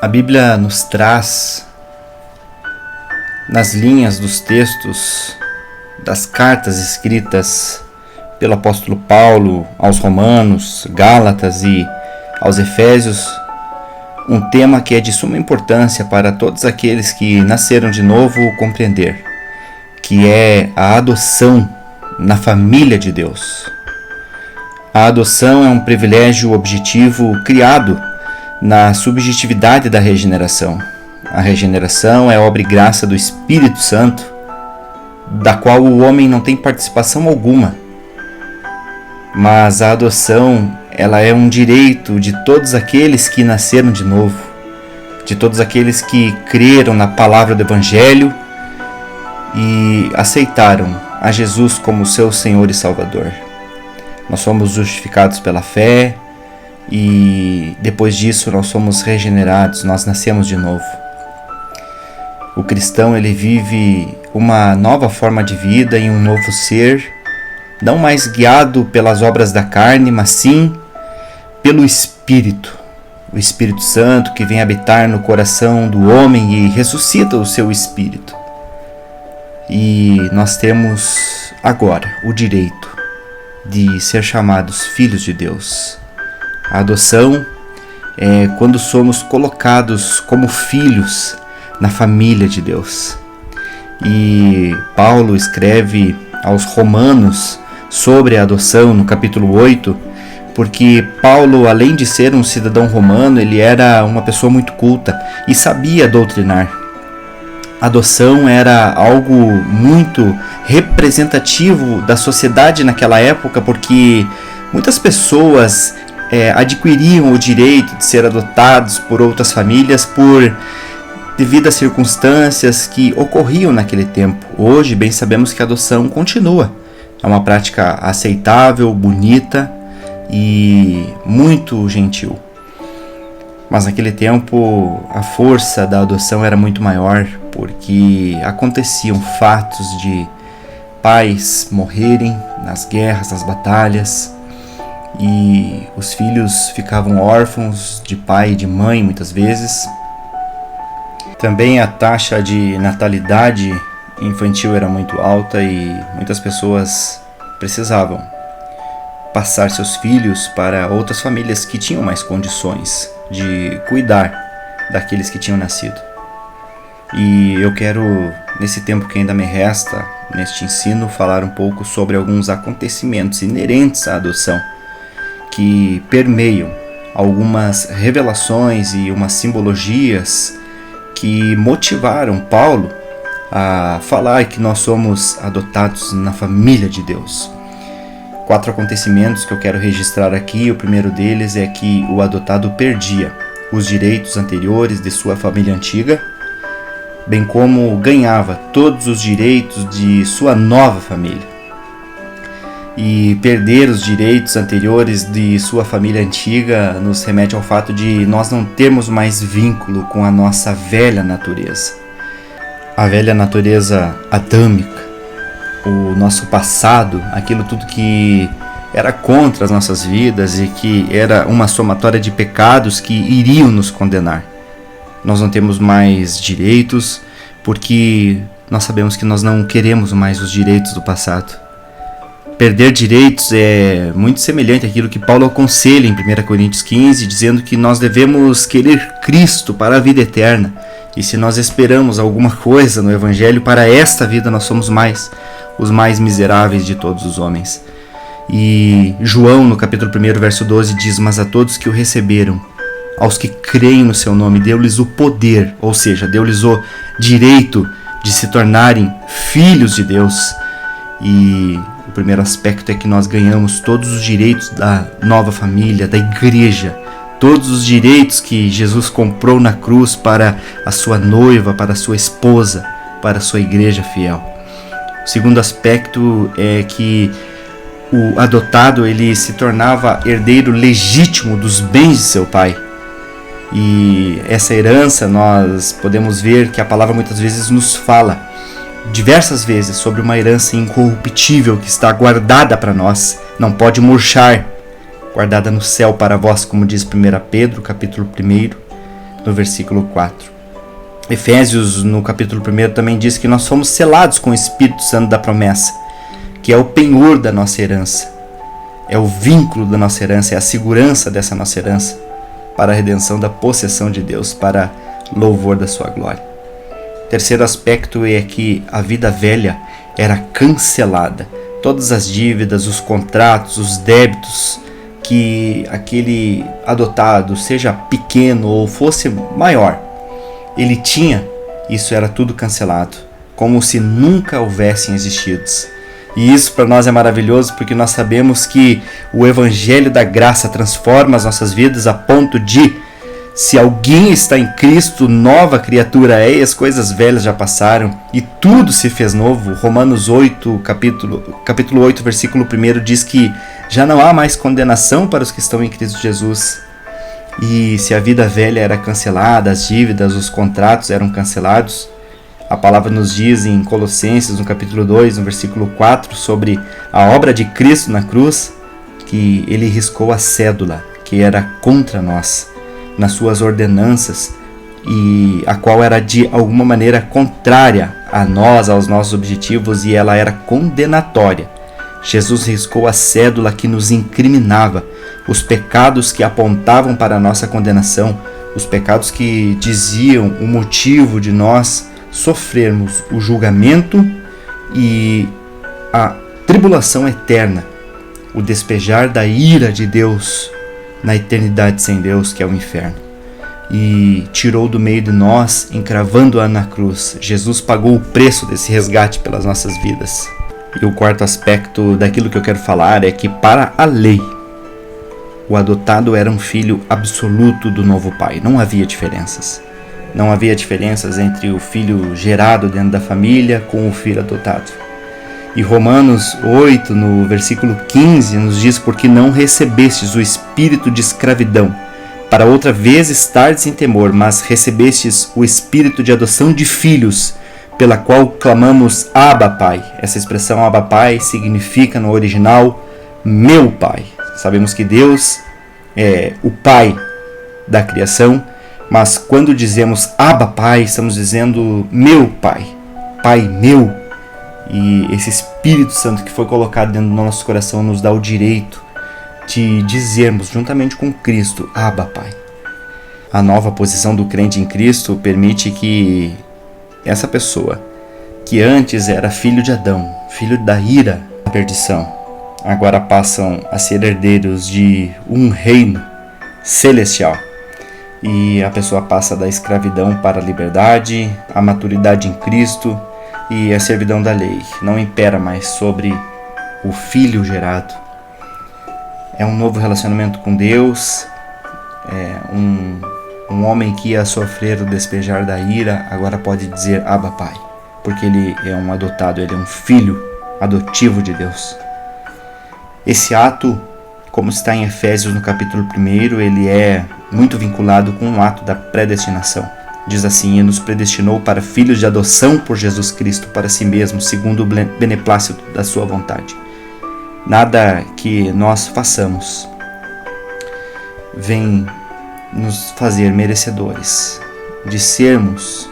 A Bíblia nos traz, nas linhas dos textos das cartas escritas pelo apóstolo Paulo aos Romanos, Gálatas e aos Efésios, um tema que é de suma importância para todos aqueles que nasceram de novo compreender, que é a adoção na família de Deus. A adoção é um privilégio objetivo criado na subjetividade da regeneração. A regeneração é obra e graça do Espírito Santo, da qual o homem não tem participação alguma. Mas a adoção, ela é um direito de todos aqueles que nasceram de novo, de todos aqueles que creram na palavra do Evangelho e aceitaram a Jesus como seu Senhor e Salvador. Nós somos justificados pela fé e depois disso nós somos regenerados, nós nascemos de novo. O cristão, ele vive uma nova forma de vida e um novo ser, não mais guiado pelas obras da carne, mas sim pelo Espírito. O Espírito Santo que vem habitar no coração do homem e ressuscita o seu espírito. E nós temos agora o direito de ser chamados filhos de Deus. A adoção é quando somos colocados como filhos na família de Deus. E Paulo escreve aos Romanos sobre a adoção no capítulo 8, porque Paulo, além de ser um cidadão romano, ele era uma pessoa muito culta e sabia doutrinar. A adoção era algo muito representativo da sociedade naquela época, porque muitas pessoas adquiriam o direito de ser adotados por outras famílias devido às circunstâncias que ocorriam naquele tempo. Hoje, bem sabemos que a adoção continua. É uma prática aceitável, bonita e muito gentil. Mas naquele tempo a força da adoção era muito maior, porque aconteciam fatos de pais morrerem nas guerras, nas batalhas, e os filhos ficavam órfãos de pai e de mãe muitas vezes. Também a taxa de natalidade infantil era muito alta e muitas pessoas precisavam passar seus filhos para outras famílias que tinham mais condições de cuidar daqueles que tinham nascido. E eu quero, nesse tempo que ainda me resta, neste ensino, falar um pouco sobre alguns acontecimentos inerentes à adoção, que permeiam algumas revelações e umas simbologias que motivaram Paulo a falar que nós somos adotados na família de Deus. 4 acontecimentos que eu quero registrar aqui. O primeiro deles é que o adotado perdia os direitos anteriores de sua família antiga, bem como ganhava todos os direitos de sua nova família. E perder os direitos anteriores de sua família antiga nos remete ao fato de nós não termos mais vínculo com a nossa velha natureza. A velha natureza adâmica, o nosso passado, aquilo tudo que era contra as nossas vidas e que era uma somatória de pecados que iriam nos condenar. Nós não temos mais direitos porque nós sabemos que nós não queremos mais os direitos do passado. Perder direitos é muito semelhante àquilo que Paulo aconselha em 1 Coríntios 15, dizendo que nós devemos querer Cristo para a vida eterna. E se nós esperamos alguma coisa no Evangelho para esta vida, nós somos os mais miseráveis de todos os homens. E João, no capítulo 1, verso 12, diz: mas a todos que o receberam, aos que creem no seu nome, deu-lhes o poder, ou seja, deu-lhes o direito de se tornarem filhos de Deus. E o primeiro aspecto é que nós ganhamos todos os direitos da nova família, da igreja, todos os direitos que Jesus comprou na cruz para a sua noiva, para a sua esposa, para a sua igreja fiel. O segundo aspecto é que o adotado, ele se tornava herdeiro legítimo dos bens de seu pai. E essa herança, nós podemos ver que a palavra muitas vezes nos fala diversas vezes sobre uma herança incorruptível que está guardada para nós, não pode murchar, guardada no céu para vós, como diz 1 Pedro, capítulo 1, no versículo 4. Efésios, no capítulo 1, também diz que nós somos selados com o Espírito Santo da promessa, que é o penhor da nossa herança, é o vínculo da nossa herança, é a segurança dessa nossa herança para a redenção da possessão de Deus, para louvor da sua glória. Terceiro aspecto é que a vida velha era cancelada. Todas as dívidas, os contratos, os débitos que aquele adotado, seja pequeno ou fosse maior, ele tinha, isso era tudo cancelado, como se nunca houvessem existido. E isso para nós é maravilhoso, porque nós sabemos que o Evangelho da Graça transforma as nossas vidas a ponto de, se alguém está em Cristo, nova criatura é, e as coisas velhas já passaram e tudo se fez novo. Romanos 8, capítulo 8, versículo 1 diz que já não há mais condenação para os que estão em Cristo Jesus. E se a vida velha era cancelada, as dívidas, os contratos eram cancelados, a palavra nos diz em Colossenses, no capítulo 2, no versículo 4, sobre a obra de Cristo na cruz, que ele riscou a cédula que era contra nós, nas suas ordenanças, e a qual era de alguma maneira contrária a nós, aos nossos objetivos, e ela era condenatória. Jesus riscou a cédula que nos incriminava, os pecados que apontavam para a nossa condenação, os pecados que diziam o motivo de nós sofrermos o julgamento e a tribulação eterna, o despejar da ira de Deus na eternidade sem Deus, que é o inferno. E tirou do meio de nós, encravando-a na cruz. Jesus pagou o preço desse resgate pelas nossas vidas. E o quarto aspecto daquilo que eu quero falar é que, para a lei, o adotado era um filho absoluto do novo pai. Não havia diferenças. Não havia diferenças entre o filho gerado dentro da família com o filho adotado. E Romanos 8, no versículo 15, nos diz: porque não recebestes o espírito de escravidão, para outra vez estardes em temor, mas recebestes o espírito de adoção de filhos, pela qual clamamos Abba Pai. Essa expressão Abba Pai significa no original meu Pai. Sabemos que Deus é o Pai da criação, mas quando dizemos Abba Pai, estamos dizendo meu Pai, Pai meu. E esse Espírito Santo que foi colocado dentro do nosso coração nos dá o direito de dizermos juntamente com Cristo, Abba Pai. A nova posição do crente em Cristo permite que essa pessoa, que antes era filho de Adão, filho da ira, da perdição, agora passam a ser herdeiros de um reino celestial. E a pessoa passa da escravidão para a liberdade, a maturidade em Cristo e a servidão da lei. Não impera mais sobre o filho gerado. É um novo relacionamento com Deus. É um homem que ia sofrer o despejar da ira, agora pode dizer Abba Pai, porque ele é um adotado, ele é um filho adotivo de Deus. Esse ato, como está em Efésios no capítulo 1, ele é muito vinculado com o ato da predestinação. Diz assim: e nos predestinou para filhos de adoção por Jesus Cristo para si mesmo, segundo o beneplácito da sua vontade. Nada que nós façamos vem nos fazer merecedores de sermos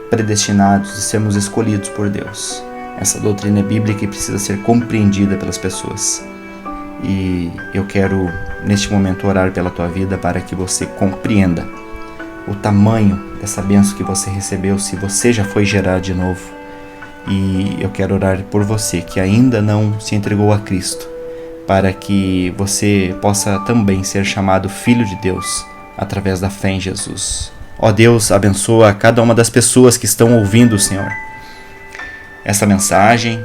predestinados, de sermos escolhidos por Deus. Essa doutrina é bíblica e precisa ser compreendida pelas pessoas. E eu quero, neste momento, orar pela tua vida para que você compreenda o tamanho dessa bênção que você recebeu, se você já foi gerado de novo. E eu quero orar por você que ainda não se entregou a Cristo, para que você possa também ser chamado Filho de Deus através da fé em Jesus. Ó Deus, abençoa cada uma das pessoas que estão ouvindo, Senhor, essa mensagem,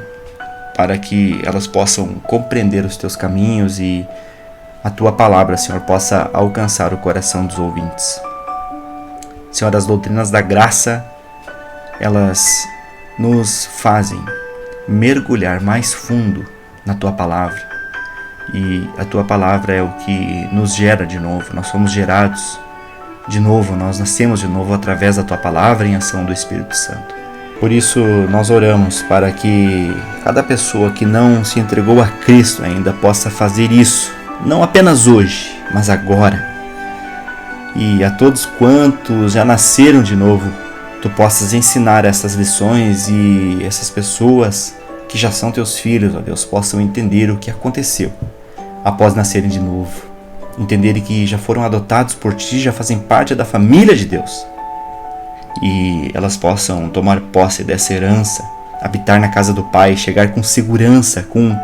para que elas possam compreender os teus caminhos e a tua palavra, Senhor, possa alcançar o coração dos ouvintes. Senhor, as doutrinas da graça, elas nos fazem mergulhar mais fundo na tua palavra. E a tua palavra é o que nos gera de novo. Nós somos gerados de novo, nós nascemos de novo através da tua palavra em ação do Espírito Santo. Por isso nós oramos para que cada pessoa que não se entregou a Cristo ainda possa fazer isso, não apenas hoje, mas agora. e a todos quantos já nasceram de novo, tu possas ensinar essas lições e essas pessoas que já são teus filhos, ó Deus, possam entender o que aconteceu após nascerem de novo. Entenderem que já foram adotados por ti, já fazem parte da família de Deus. E elas possam tomar posse dessa herança, habitar na casa do Pai, chegar com segurança, com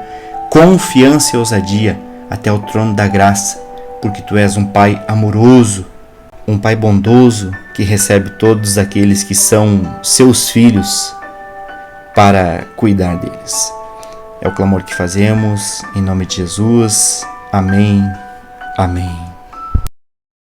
confiança e ousadia até o trono da graça, porque tu és um Pai amoroso, um Pai bondoso que recebe todos aqueles que são seus filhos para cuidar deles. É o clamor que fazemos, em nome de Jesus. Amém. Amém.